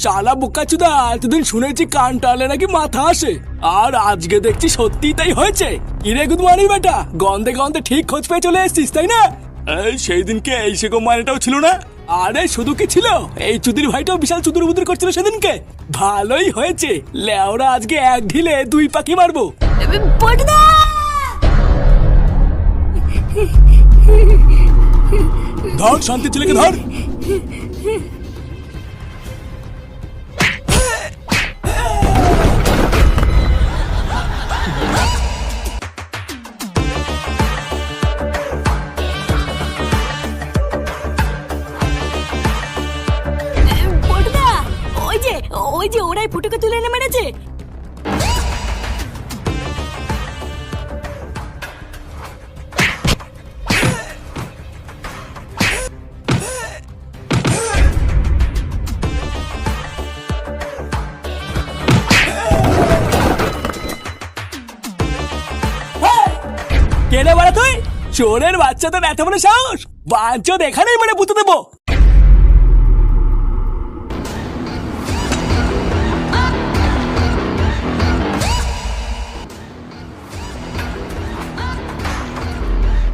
শালা বোকাচুদা, এতদিন শুনেছি কান টানলে নাকি মাথা আসে, আর আজকে দেখছি সত্যি তাই হয়েছে। কিরে গুদমানি বেটা, গন্ধে গন্ধে ঠিক খোঁজ পেয়ে চলে এসেছিস তাই না? এই সেই দিনকে এই সে মানেটাও ছিল না। আরে শুধু কি ছিল, এই চুদির ভাইটাও বিশাল চুদুর বুদুর করছিল সেদিনকে। ভালোই হয়েছে, লেওরা আজকে এক ঢিলে দুই পাখি মারবো। পটুদা! ধর শান্তি ছেলেকে ধর। পটুদা, ওই যে ওরাই ফুটোকে তুলে এনে মেরেছে। কেনে বাড়া তুই? চোরের বাচ্চা, তোর এত বড় সাহস? বাঞ্চো দেখানেই মানে পুঁতে দেবো।